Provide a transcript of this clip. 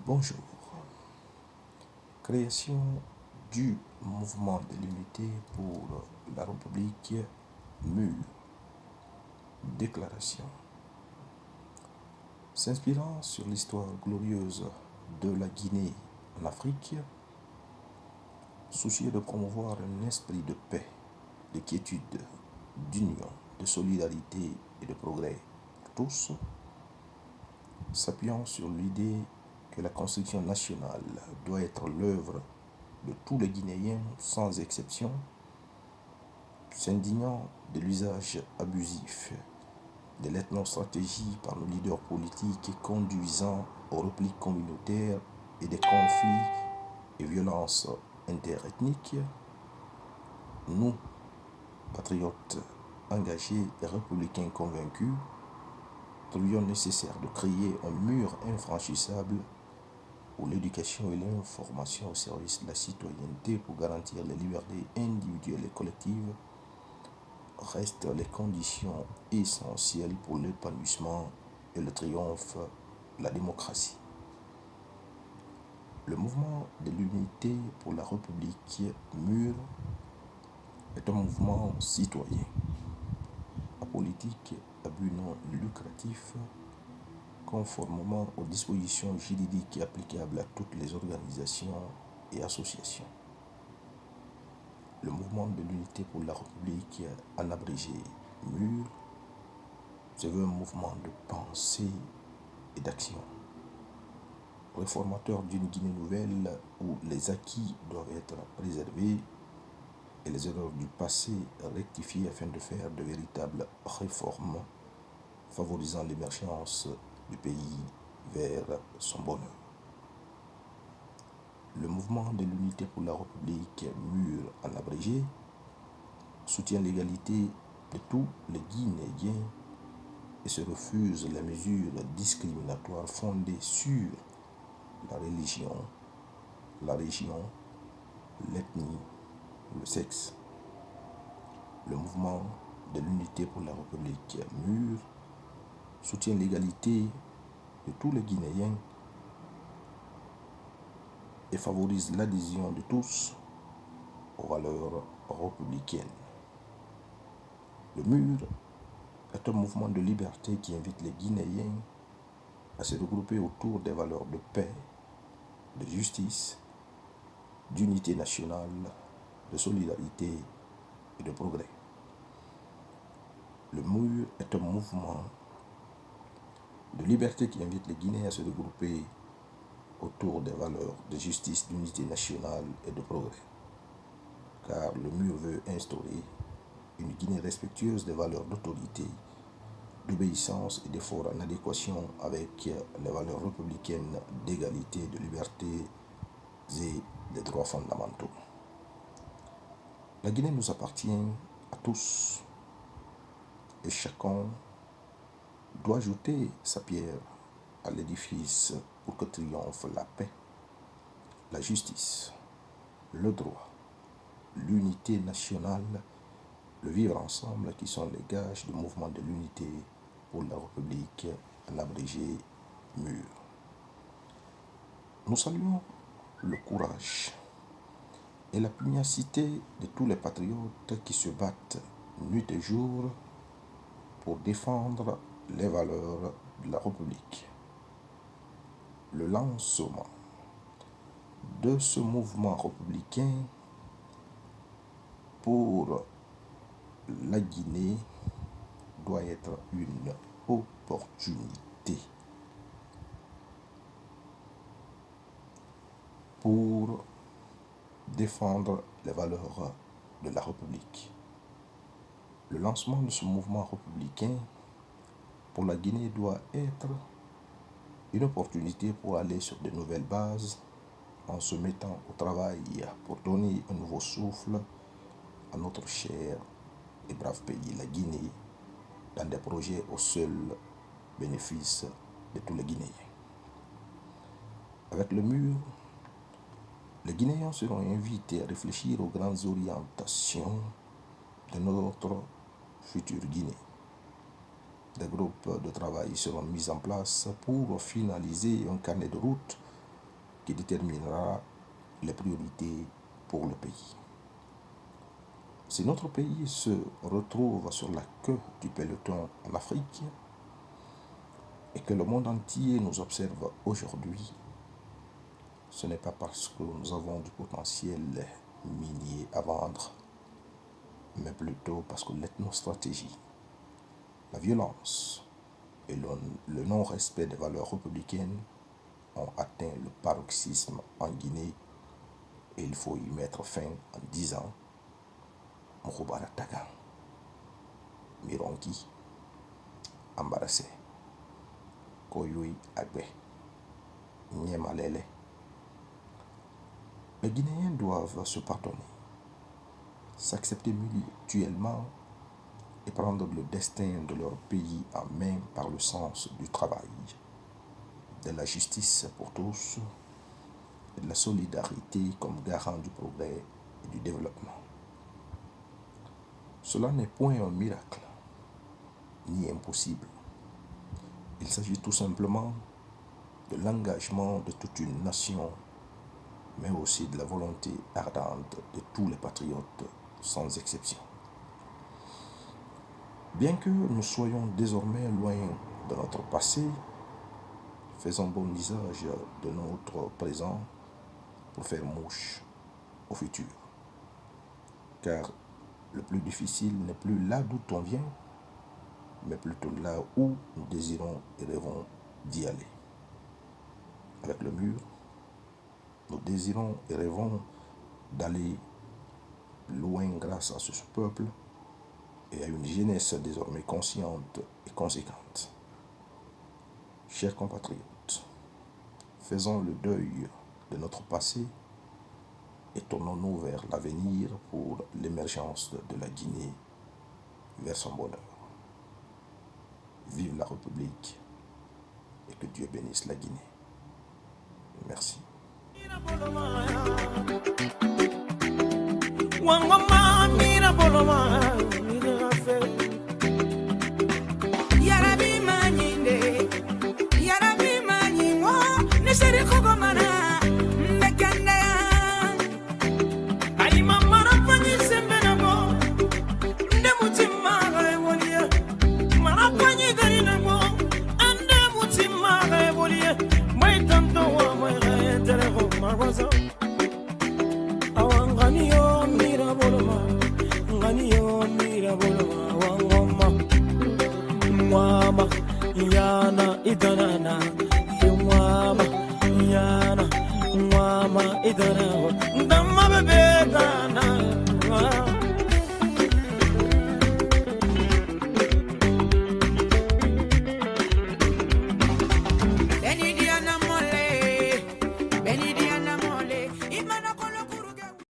Bonjour. Création du mouvement de l'unité pour la République mûre. Déclaration. S'inspirant sur l'histoire glorieuse de la Guinée en Afrique, soucieux de promouvoir un esprit de paix, de quiétude, d'union, de solidarité et de progrès pour tous, s'appuyant sur l'idée que la construction nationale doit être l'œuvre de tous les Guinéens sans exception, s'indignant de l'usage abusif de l'ethnostratégie par nos leaders politiques conduisant au repli communautaire et des conflits et violences interethniques, nous, patriotes engagés et républicains convaincus, trouvions nécessaire de créer un mur infranchissable où l'éducation et l'information au service de la citoyenneté pour garantir les libertés individuelles et collectives restent les conditions essentielles pour l'épanouissement et le triomphe de la démocratie. Le mouvement de l'unité pour la République mûre est un mouvement citoyen, apolitique à but non lucratif, conformément aux dispositions juridiques applicables à toutes les organisations et associations. Le mouvement de l'unité pour la République, en abrégé mûr, se veut un mouvement de pensée et d'action, réformateur d'une Guinée nouvelle où les acquis doivent être préservés et les erreurs du passé rectifiées afin de faire de véritables réformes favorisant l'émergence du pays vers son bonheur. Le mouvement de l'unité pour la République mûr en abrégé soutient l'égalité de tous les Guinéens et se refuse les mesures discriminatoires fondées sur la religion, la région, l'ethnie, le sexe. Le mouvement de l'unité pour la République mûre soutient l'égalité de tous les Guinéens et favorise l'adhésion de tous aux valeurs républicaines. Le mur est un mouvement de liberté qui invite les Guinéens à se regrouper autour des valeurs de paix, de justice, d'unité nationale, de solidarité et de progrès. Le mur est un mouvement de liberté qui invite les Guinéens à se regrouper autour des valeurs de justice, d'unité nationale et de progrès. Car le mur veut instaurer une Guinée respectueuse des valeurs d'autorité, d'obéissance et d'effort en adéquation avec les valeurs républicaines d'égalité, de liberté et des droits fondamentaux. La Guinée nous appartient à tous et chacun doit ajouter sa pierre à l'édifice pour que triomphe la paix, la justice, le droit, l'unité nationale, le vivre ensemble qui sont les gages du mouvement de l'unité pour la République, en abrégé mûr. Nous saluons le courage et la pugnacité de tous les patriotes qui se battent nuit et jour pour défendre les valeurs de la République. Le lancement de ce mouvement républicain pour la Guinée doit être une opportunité pour défendre les valeurs de la République. Le lancement de ce mouvement républicain pour la Guinée doit être une opportunité pour aller sur de nouvelles bases en se mettant au travail pour donner un nouveau souffle à notre cher et brave pays, la Guinée, dans des projets au seul bénéfice de tous les Guinéens. Avec le mur, les Guinéens seront invités à réfléchir aux grandes orientations de notre future Guinée. Des groupes de travail seront mis en place pour finaliser un carnet de route qui déterminera les priorités pour le pays. Si notre pays se retrouve sur la queue du peloton en Afrique et que le monde entier nous observe aujourd'hui, ce n'est pas parce que nous avons du potentiel minier à vendre, mais plutôt parce que l'ethnostratégie, la violence et le non-respect des valeurs républicaines ont atteint le paroxysme en Guinée et il faut y mettre fin en 10 ans. Moukhoubara Tagan, Mironki, Ambarase, Koyoui Agbe, Nyemalele. Les Guinéens doivent se pardonner, s'accepter mutuellement et prendre le destin de leur pays en main par le sens du travail, de la justice pour tous et de la solidarité comme garant du progrès et du développement. Cela n'est point un miracle, ni impossible. Il s'agit tout simplement de l'engagement de toute une nation, mais aussi de la volonté ardente de tous les patriotes, sans exception. Bien que nous soyons désormais loin de notre passé, faisons bon usage de notre présent pour faire mouche au futur. Car le plus difficile n'est plus là d'où on vient, mais plutôt là où nous désirons et rêvons d'y aller. Avec le mur, nous désirons et rêvons d'aller loin grâce à ce peuple et à une jeunesse désormais consciente et conséquente. Chers compatriotes, faisons le deuil de notre passé et tournons-nous vers l'avenir pour l'émergence de la Guinée vers son bonheur. Vive la République et que Dieu bénisse la Guinée. Merci. Yana idanana, Yumama, Yana, Mama idanana.